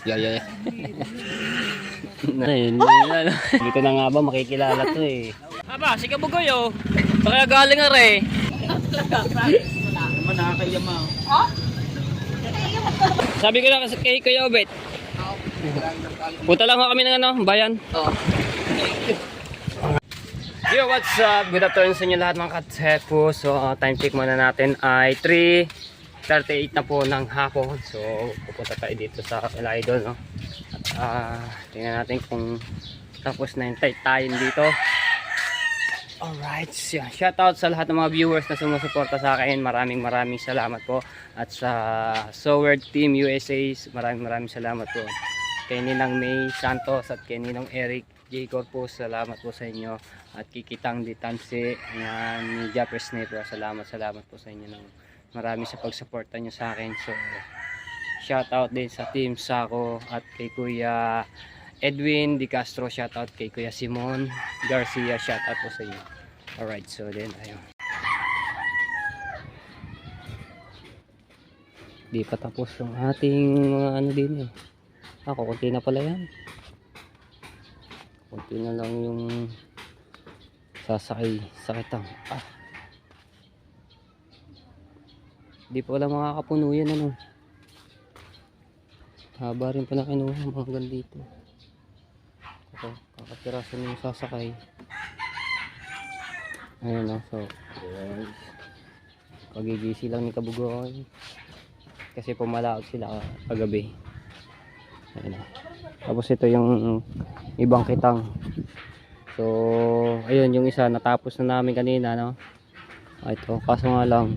Yeah. Dito na nga ba makikilala to eh. Aba, si Kabugoy oh. Kaya galing nga re. Naman nakakayama. Ha? Sabi ko na kasi kay Kuya Obet. Punta lang kami ng ano, bayan. Oo. Yo, what's up? Good afternoon sa inyo lahat mga katsepo. So, time check muna natin ay 3:38 na po ng hapon. So, pupunta tayo dito sa El Idol, no? At tingnan natin kung tapos na yung time dito. Alright, so, shoutout sa lahat ng mga viewers na sumusuporta sa akin. Maraming salamat po. At sa Soward Team USA, maraming salamat po. Kay Ninang May Santos at kay Ninong Eric J. Corpus, salamat po sa inyo. At Kikitang Ditanse ni Japper Sniper, salamat po sa inyo ng marami sa pagsuporta nyo sa akin. So, shoutout din sa Team Sako at kay Kuya Edwin Di Castro, shoutout kay Kuya Simon Garcia, shoutout po sa inyo. Alright, so then ayun. Di pa tapos yung ating mga ano din eh. Kunti na pala yan. Kunti na lang yung sakitang. Di pa wala makakapuno yan ano. Haba rin pala kinuha mga gandito. Kakapiraso na yung sasakay. Ayun o. So pagigisi lang ni Kabugoy kasi pumalaot sila kagabi. Ayun o. Tapos ito yung ibang kitang. So ayun yung isa natapos na namin kanina no. Ito kaso nga lang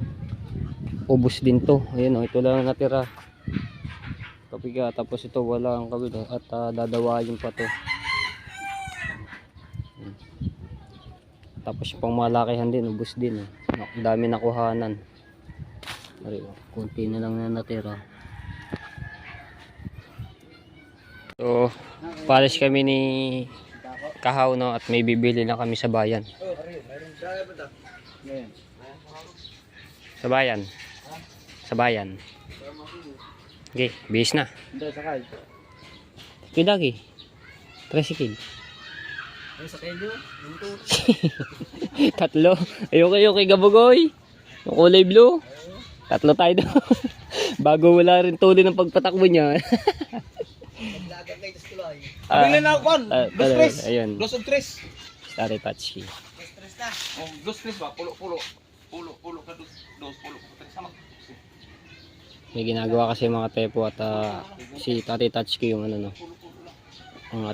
ubos din to. Ayun o, ito lang natira kapiga. Tapos ito wala ang kabila at dadawayin pa to. Tapos yung pang malakihan din ubos din eh. Ang dami nakuhanan. Kunti na lang na natira. So palis kami ni Kahaw no, at may bibili na kami sa bayan. Sa bayan. Okay, bis na. Kidagi. Tricycle. Tatlo. Ayoko kay Gabugoy. Yung kulay blue. Tatlo tayo daw. Bago wala rin tuloy ng pagpatakbo niya. Abili na ako. Ayun. Dos of tres. Starry Patchy. Dos tres ba? Pulo ka dos. Pulo ka tres sama. May ginagawa kasi mga tepo at si Tati Tatchki yung ano no. Ang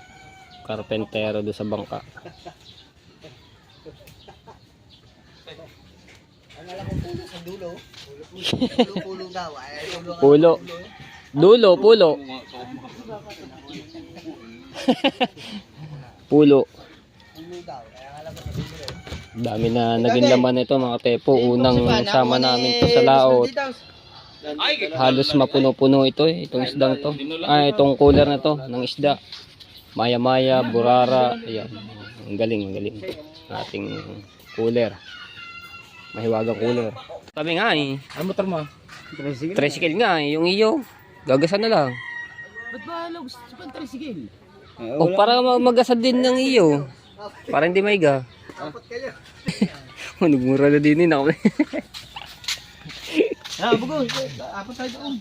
karpentero do sa bangka. Pulo daw. Pulo. Dulo, pulo. Pulo. Dami na naging laman ito mga tepo. Unang sama namin to sa laot. Halos mapuno-puno ito eh. Itong isdang to. Itong cooler na to ng isda. Maya-maya, burara. Ayan. Ang galing. Ating cooler. Mahiwagang cooler. Sabi nga eh. Ano motor mo? Tricycle nga eh. Yung iyo. Gagasan na lang. Ba't ba gusto pa ang tricycle? Para magasad din ng iyo. Para hindi maiga. Apat kayo. Nagmura na din ako. Bugo. Apat tayo doon.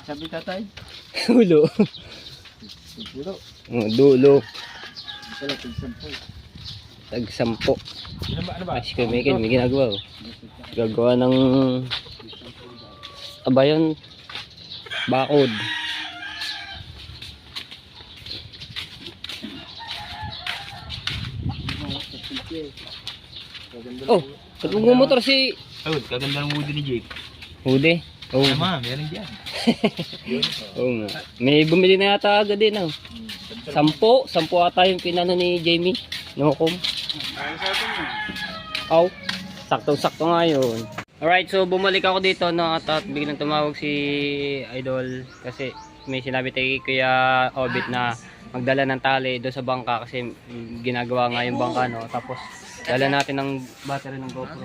Sabi tatay. Dulo. Dulo. Tag-sampo. Ano ba? Ay, si Michael, may ginagawa. Gagawa ng abayon. Bakod. Oh, ba't magmumotor si... Kaganda ng Woody ni Jake. Woody? Oh. Meron dyan. Oo nga. May bumili na yata agad din. 10 ata yung pinano ni Jamie. Nuhukom. Saktong-sakto nga yun. Alright, so bumalik ako dito no, at biglang tumawag si Idol kasi may sinabi tayo Kuya Obit na magdala ng tali doon sa bangka kasi ginagawa nga yung bangka no. Tapos dala natin ng battery ng GoPro.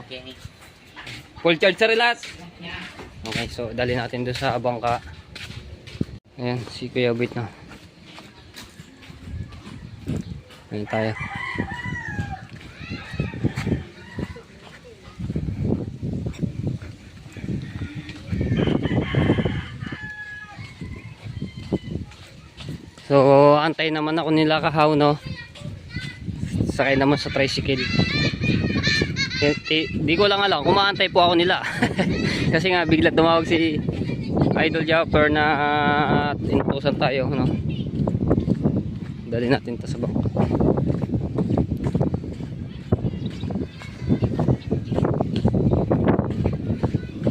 Full charge sa relat. Okay, so dali natin doon sa bangka. Ayan, si Kuya Obit na. Ayan tayo. So, antay naman ako nila Kahaw, no? Sakay naman sa tricycle. Di ko lang alam kung maantay po ako nila. Kasi nga bigla tumawag si Idol Japper na inutusan tayo, no? Dali natin to sa bangka.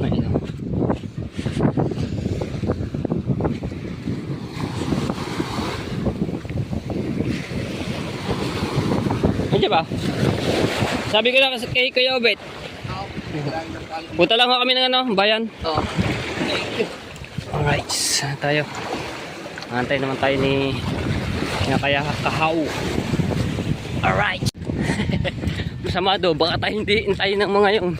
Ayun. Andiyan ba? Sabi ko lang kay Kuya Obet. Punta lang kami ng ano, bayan. Oo. Alright, tayo. Antay naman tayo ni kaya Kahaw. Alright. Masama do, baka tayo hindi hintayin ng mga yun.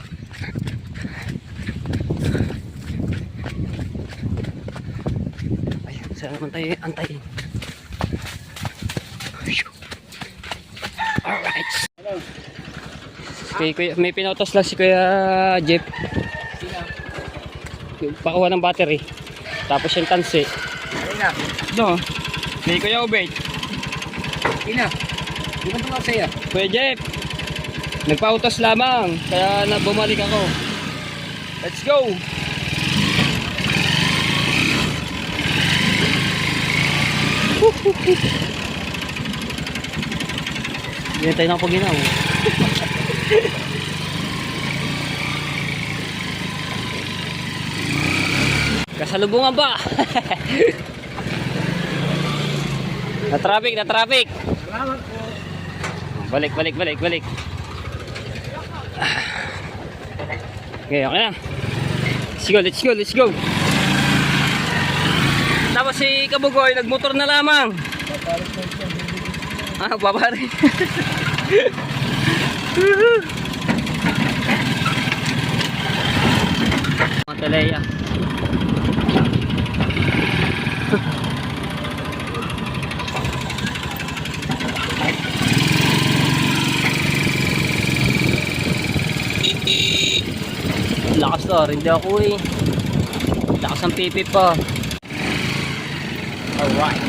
Ayan, saan naman tayo antayin? Alright. Kuya, may pinautos lang si Kuya Jeff. Pakuha ng battery. Tapos yung tansi. Ina. No. Kay Kuya Obet. Ina. Di ba tumawag sa'yo? Kuya Jeff. Nagpautos lamang. Kaya na bumalik ako. Let's go. Hindi tayo na paginaw. Kasalubungan ba? Na traffic. Salamat po. Balik. Okay, okay na. Let's go. Tapos si Kabugoy, nagmotor na lamang. Babari. Mataleya. Lakas to, hindi ako eh. Lakas ang pipi pa. Alright.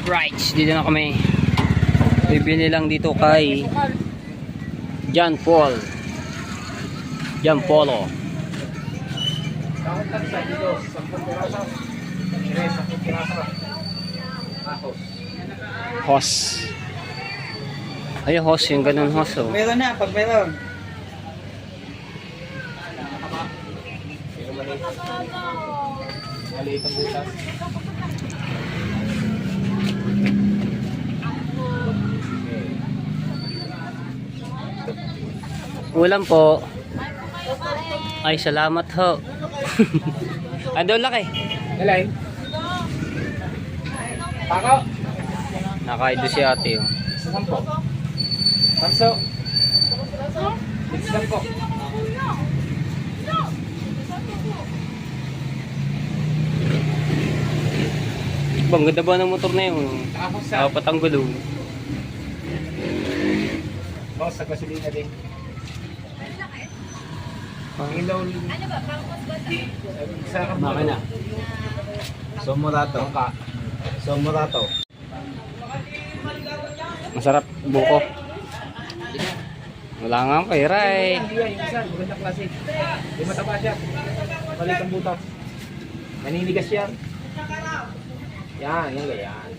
Right, dito na kami. Bibili lang dito kay John Polo. Hos. Ay, hos, yung ganun hos, oh. Meron na, pag meron. Maliit ang butas. Ulam po. Ay, salamat ho. Ando laki. Galay. Pako. Nakaido si ate, oh. Sampo. Samso. Sampo. Bang, ganda ba ng motor na yun? Apat ang gulo. Boss, sa gasolina din. Ilaw. Ano ba? Sa Makina. Somurato. Masarap buko. Wala nga ang pera eh. Yung isa, magandang klase. Yung mataba siya. Maliit ang butas. Naninigas yan. Yan ganyan.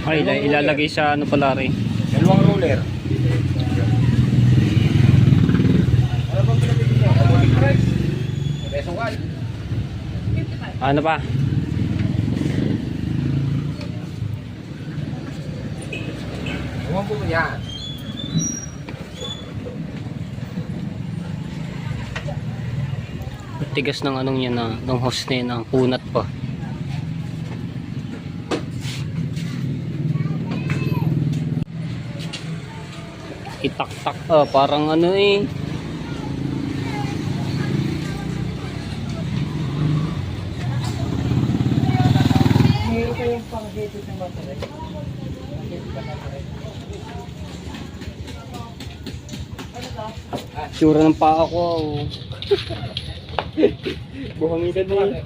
Ay, ilalagay sa ano pala rin. Dalawang roller. Ano bang pinabili niyo? Peso 1. Ano pa? yan. Tigas ng anong yan na, ng hose na yun, ang kunat pa. Itak-tak parang ano eh. Meron kayong pang-edit ng battery. Tsura ng paa ko. Buhangitan mo eh.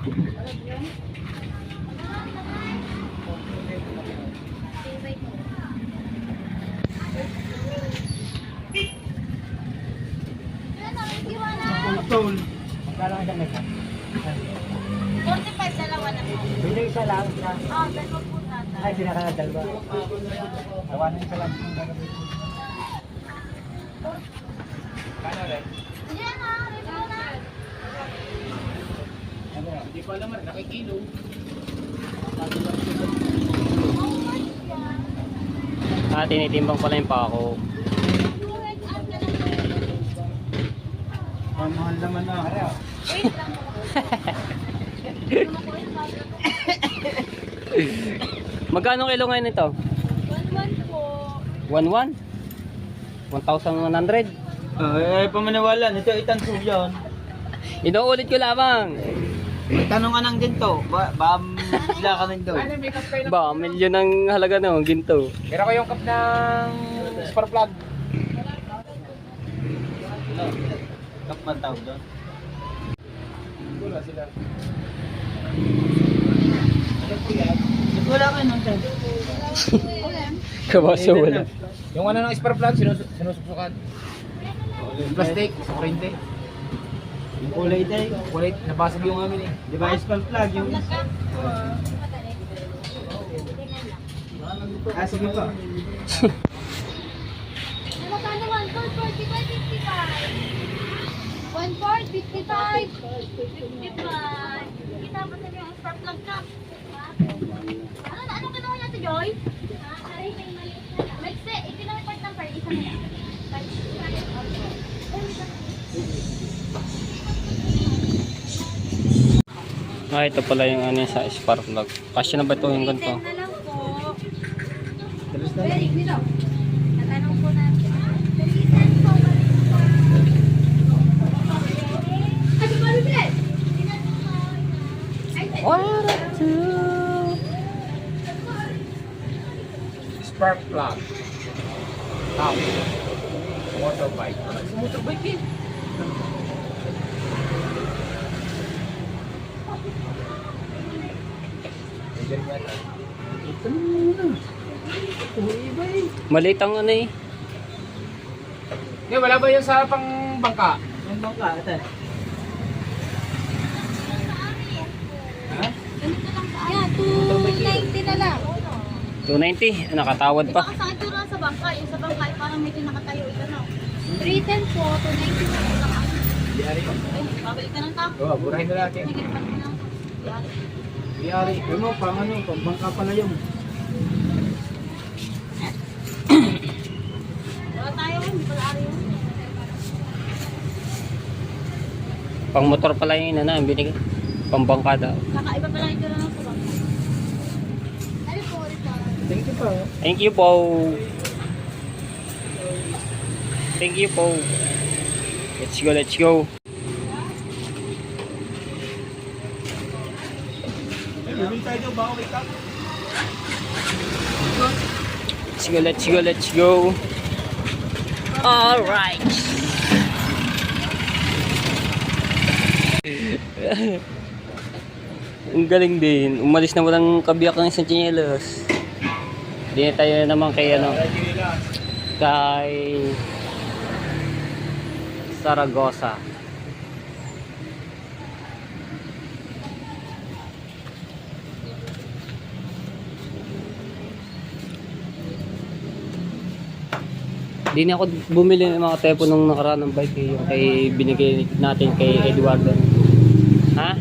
Toll. Magkano ang damit? 45 dalawa na po. Pwede isa lang. Dalawa po tata. Ay, pinaka-dalawa. Tawanan isa lang. Kano rin? Yan na, review na. Hindi ko alam rin, nakikilo. Tinitimbang pala yung paa ko. Ang mahal naman na. Wait lang po. Magkano kilo ngayon ito? 1-1 po. 1,100? 1,100? Pamanawalan. Ito itanso yun. Inuulit ko lamang. Tanong ka ng ginto. Ba bigla ka ng daw. Ba, milyon ang halaga no, ginto. Pero ko yung cup ng spark plug. Cup man tawag doon. Wala sila. Wala ka nun dyan. Kabaso wala. Yung ano ng spark plug, sinusuksukan. Yung plastic, sa kurente. Yung kulay tayo. Kulay, nabasag yung amin eh. Di ba spark plug yung... sige pa. Magkano 1-4? 45, 55. 1-4, 55. 55. Kita mo sa yung spark plug ka. Ano kinuha natin, Joy? Maikse, ikinuha part ng part. Isa na lang. Ito pala yung ano sa spark plug. Kasya na ba ito yung ganito? 10 na lang po. Very good. Natanong po natin. 10 po. Ay, bali bilet. Spark plug. Top. Motorbike. Motorbike eh. Maliit ang ano eh. Wala ba yan sa pang bangka? Yung bangka, ito. Ha? Ayan, 290 na lang. 290, nakatawad pa. Baka sa itsura sa bangka. Yung sa bangka, parang medyo nakatayo ito na. 310 po, 290 na lang. Biyari. Ay, babalik ka ng tako. Oo, burahin na natin. Sige, pa na. Yan. Biyari. Ano, pang ano, pang bangka pala yung. Wala tayo, hindi pala ari yun. Pang motor pala yung ina na, binigay. Pang bangka daw. Kakaiba pala yung itsura ng sa bangka. Ano po, ito? Thank you pa. Thank you po. Thank you po. Let's go, let's go. Bibili tayo daw, baka wake up. Let's go, let's go, let's go. Alright. Ang galing din. Umalis na walang kabiyak ng isang tsinelos. Hindi na tayo naman kay ano. Kay Saragossa. Di na ako bumili ng mga tepo nung nakaraan ng bike eh, yung kay binigay natin kay Eduardo. Ha?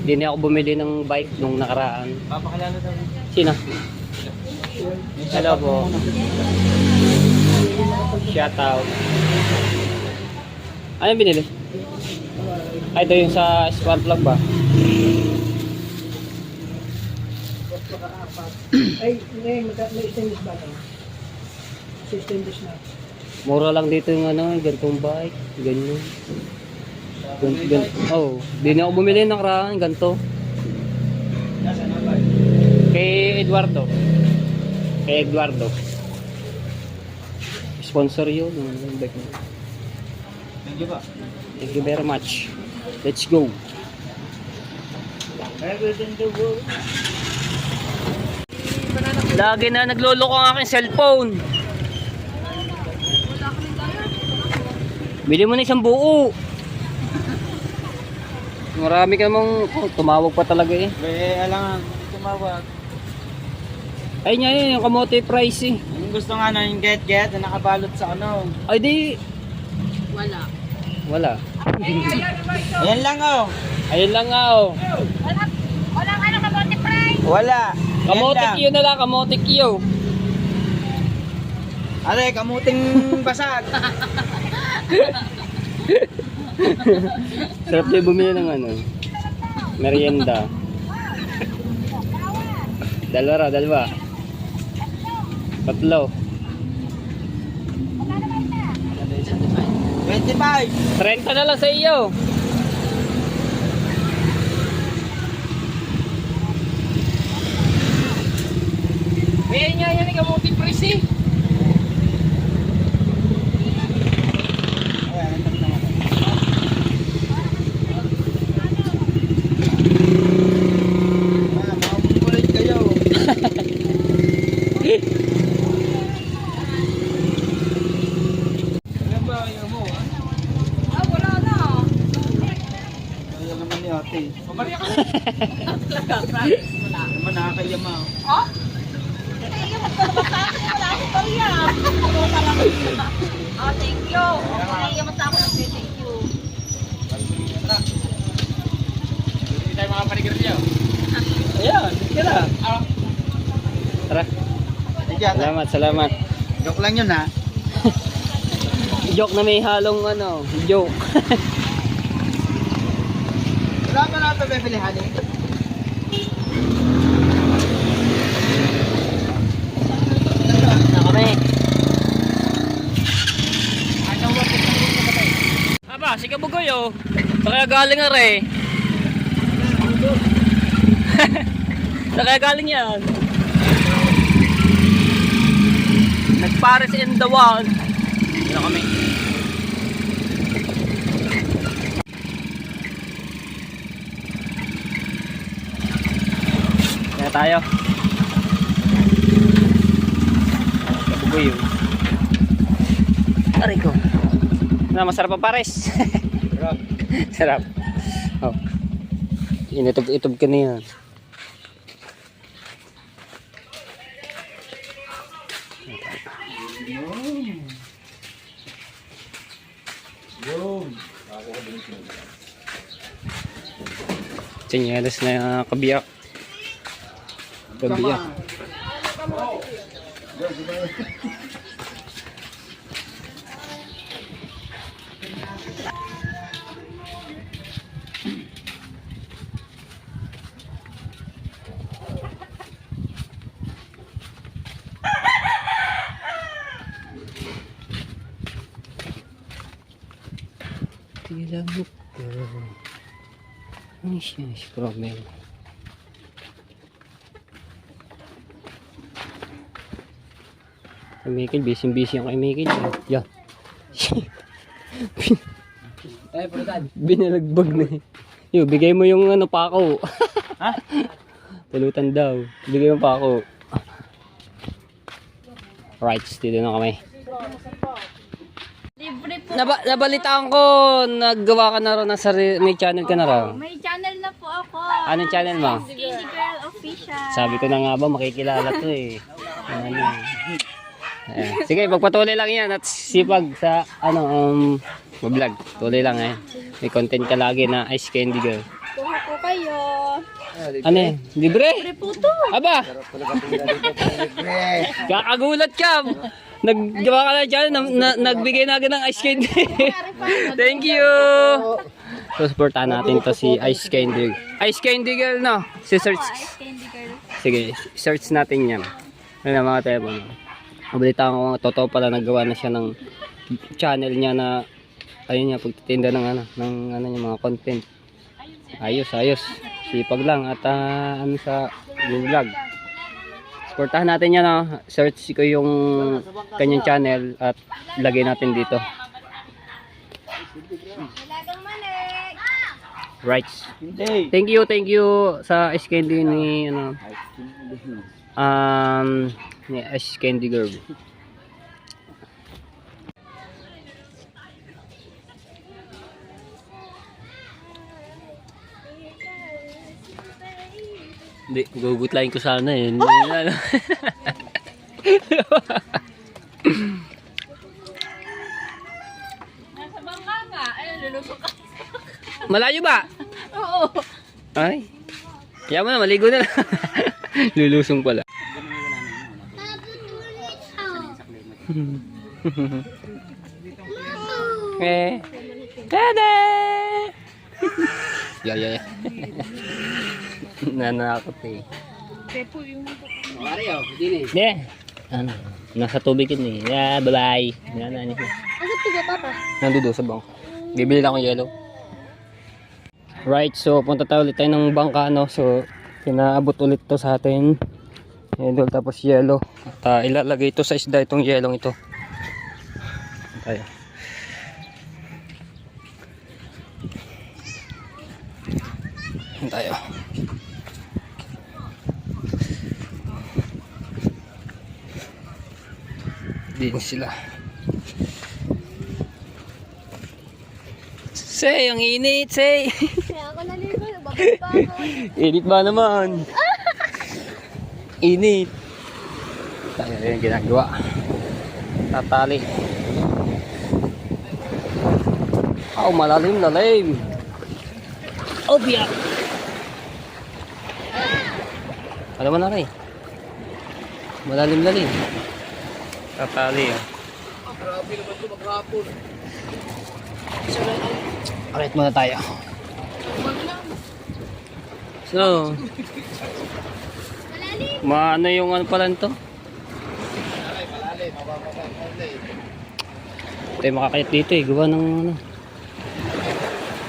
Di Hindi na ako bumili ng bike nung nakaraan. Papakilala daw. Sino? Hello po. Shout out. Ano binili? Ay, ito yung sa spark plug ba? Ay, hindi, may stainless ba ito? Stainless na. Mura lang dito yung ano, ganitong bike. Ganyan. Oh, di na ako bumili ng nakaraan. Ganito. Kay Eduardo. Kay Eduardo. Sponsor yun. Yung bike mo. Thank you ba? Thank you very much. Let's go. Everything to go. Lagi na nagloloko ang aking cellphone. Bili mo na isang buo. Marami ka namang tumawag pa talaga eh. Alangan, tumawag. Ay niya yun, yung kamote price eh. Yung gusto nga na yung get na nakabalot sa ano. Ay di. Wala. Ayan lang oh. Ayun lang nga oh. Walang ano kabote price. Wala. Kamote kiyo na lang, kamote kiyo. Are, kamuting basag. Sarap din bumili ng ano. Merienda. Dalawa. Tatlo. 25. 30 na lang sa iyo. Ayan nga yan, kamote price eh. Makukulit kayo. Ano ba ayaw mo? Ah, wala na. Ayaw naman ni ate. Wala. Naman nakakayama. Oh? Ay, wala akong pariya. Oh, thank you. Okay, mas ako ng thank you. Hindi tayo makapanigar niyo. Ayan, kira. Tara. Salamat. Joke lang yun ha. Joke na may halong ano, joke. Wala ba na ito bebelihan eh? Na kami. Aba, si Kabugoy oh. Sa kaya galing nga re. Sa kaya galing yan. Nag-Paris in the world. Dito kami. Kaya tayo. Kabugoy yun. Aray ko. Na, masarap ang Paris. Sarap. Oh. Initob-itob ka na yan. Sinyelas na yung kabiyak. Kabiyak. Tila mo ko. Ano siya si problem? Kay Michael, busy ang kay Michael. Yan. Binalagbag na eh. Yo, bigay mo yung ano pako. Ha? Pulutan daw. Bigay mo pako. Right, dito na kami. Libre po. Nabalitaan ko, naggawa ka na rin ng may channel ka na rin. May channel na po ako. Anong channel mo? Skinny Girl Official. Sabi ko na nga ba, makikilala to eh. Ano. Ayan. Sige, pagpatuloy lang yan at sipag sa vlog. Tuloy lang eh. May content ka lagi na Ice Candy Girl. Kuha po kayo. Ano yan? Libre? Libre po to. Aba! Kakagulat ka! Naggawa ka na dyan, nagbigay na agad ng ice candy. Thank you! So, supportahan natin to si Ice Candy. Ice Candy Girl, no? Si search. Ice candy girl. Sige, search natin yan. Ano na mga telepono. Mabalitaan ko nga, totoo pala naggawa na siya ng channel niya na ayun niya, pagtitinda ng ano yung mga content. Ayos. Sipag lang at ano sa vlog. Supportahan natin yan, no? Search ko yung kanyang channel at lagay natin dito. Malagang mali. Right. Thank you sa Ice Candy ni ni Ice Candy Girl. Hindi, gugutlayin ko sana eh. Hindi na. Nasa bangka ka. Ayun, lulusok ka. Malayo ba? Oo. Ay. Kaya mo na, maligo na lang. Lulusong pala. Eh. Tada! Yeah. Nanakot eh. Pepo yung... Hindi. Ano? Nasa tubig yun eh. Yeah, bye-bye. Yan. Asa tiga papa? Nandoon sa bangko. Bibili lang akong yellow. Right, so punta tayo ulit tayo ng bangka, no? So, pinaabot ulit to sa atin. Yellow tapos yellow. At ilalagay ito sa isda itong yellow ito. Tayo. Tayo. Din sila. Say, ang init, say. Kaya ako naligo. Babay pa ako. Init ba naman? Init. Tayo rin ginagawa. Tatali. Oh, malalim. Oh, biyak. Alam mo na rin. Malalim. Tatali. Grabe naman ito maghapon. Alright muna tayo. So, maano yung ano pala nito? Malalim, mababagay. Tayo makakayat dito eh. Gawa ng ano.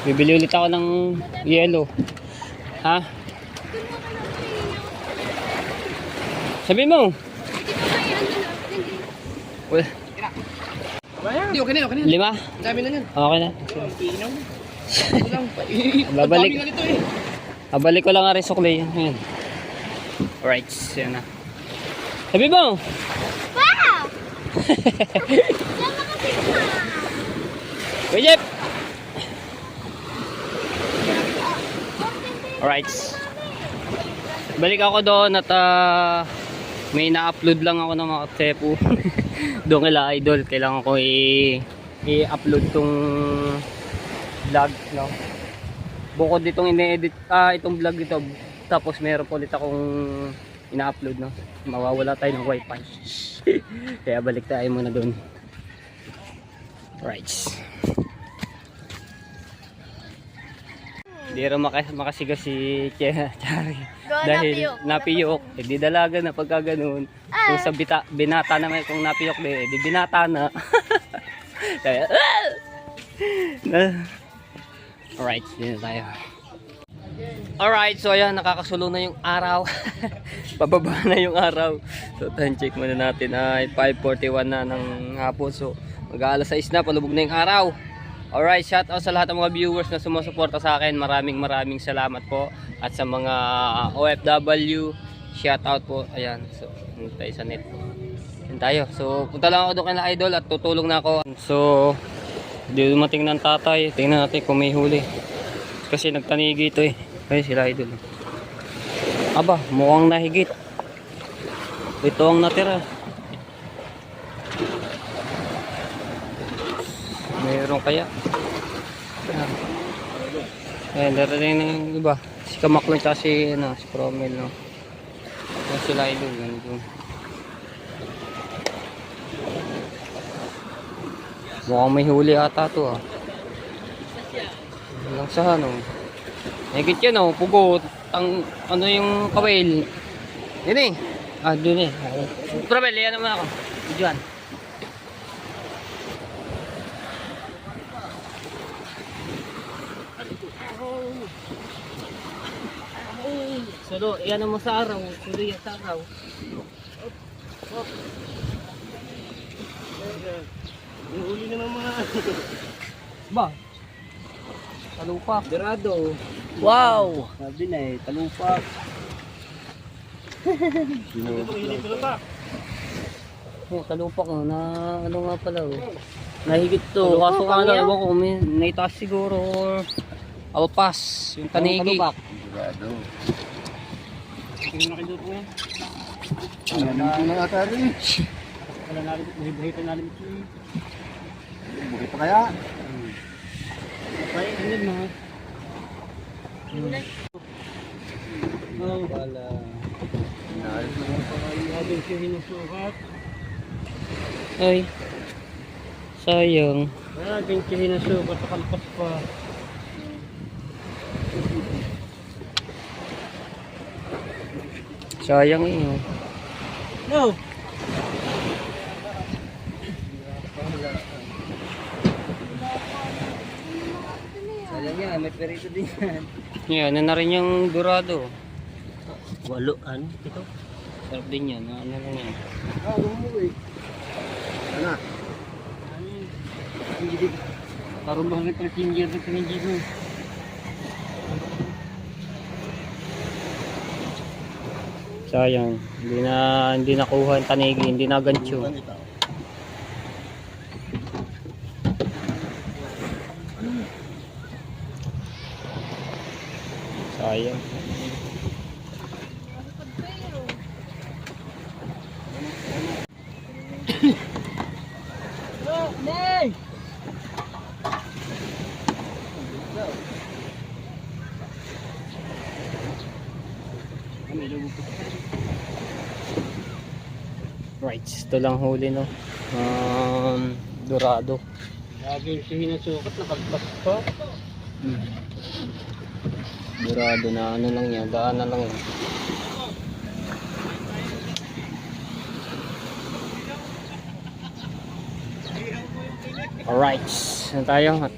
Bibili ulit ako ng yellow. Ha? Sabi mo. Well, Hindi, okay na. 5? Dami na yan. Okay na. Pinaw. Babalik. Ang dami na nito eh. Babalik ko lang ang resukli. Ayan. Alright. Yan na. Sabi mo. Wow! Sama kasi pa. Wait, Jeff. Alright. Balik ako doon at may na-upload lang ako ng mga tepu. Doon kila idol. Kailangan ko i-upload tong vlog, no? Bukod ditong ine-edit, itong vlog ito. Tapos meron po ulit akong ina-upload, no? Mawawala tayo ng wifi. Kaya balik tayo muna doon. Right. Hindi rin makasiga si Chari. Dahil napiyok. Di dalaga na pagka ganun. Kung sa binata naman, kung napiyok di binata na. Kaya, alright, dito tayo. Alright, so ayan, nakakasulo na yung araw. Pababa na yung araw. So time check muna natin ay 5:41 na ng hapon. So mag-aalas 6 na, palubog na yung araw. Alright, shout out sa lahat ng mga viewers na sumusuporta sa akin. Maraming salamat po. At sa mga OFW, shout out po. Ayan, so tayo sa net. Ayan tayo. So punta lang ako doon kay idol at tutulong na ako. So di dumating ng tatay. Tingnan natin kung may huli. Kasi nagtanigi ito eh. Ayun sila idol. Aba, mukhang nahigit. Ito ang natira. Meron kaya. Ayan, darating ng iba. Kamaklon tsaka si, ano, si Promel, no? Yan sila idol, nandun. Mukhang may huli ata to, ah. Lang sa ano. Higit yan, oh, pugot. Ano yung kawil. Yun eh. Ah, dun eh. Promel, yan naman ako. Diyan. Solo, yan mo sa araw. Solo yan sa araw. Yung huli na ng mga... Ba? Talupak. Dorado. Wow! Sabi na eh, talupak. Oh, talupak oh, na ano nga pala oh. Nahigit to. Kaso nga lang, ewan ko, may naitaas siguro or alpas, yung tanigi. Dorado. Tingnan na kayo po yan. Ano na ata rin? Wala nalim, buhibuhitan nalim ito. Buhay pa kaya? Ay, ano yun mga? Oh, Wala. Inaayos na mga habang siya hinusukat. Ay, sayang. Habang siya hinusukat, nakalpas pa. Sayang eh. Oh. No! Sayang yan, may perito din yan. Yan, ano na rin yung dorado. 8, ano? Ito? Sarap din yan. Ano lang yan. Ah, umuwi. Ano? Parang bakit 13 years na pinigil mo. Sayang. Hindi nakuha yung tanigi, hindi na gancho. Sayang. Nay! Right, ito lang huli no. Dorado. Habang siya hinusukat, nakalpas pa. Dorado na ano lang yan, daan na lang yan. Alright, na tayo at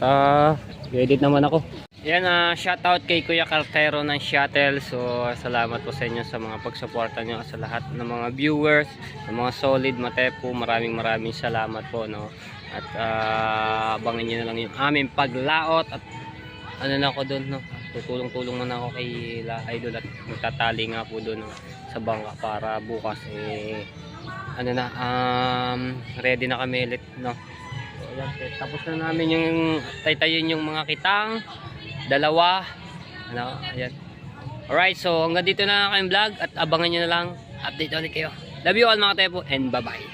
i-edit naman ako. Yan, shoutout kay Kuya Cartero ng Shuttle. So, salamat po sa inyo sa mga pagsuporta nyo sa lahat ng mga viewers, ng mga solid matepo. Maraming salamat po, no. At abangan nyo na lang yung aming paglaot at ano na ako doon, no. Tutulong-tulong na ako kay La Idol at magtatali nga po doon, no, sa bangka para bukas ano na, ready na kami ulit, no. So, ayan, tapos na namin yung taytayin yung mga kitang dalawa, ano, ayan. Alright, so hanggang dito na kayong vlog at abangan nyo na lang, update ulit kayo. Love you all mga tepo and bye bye.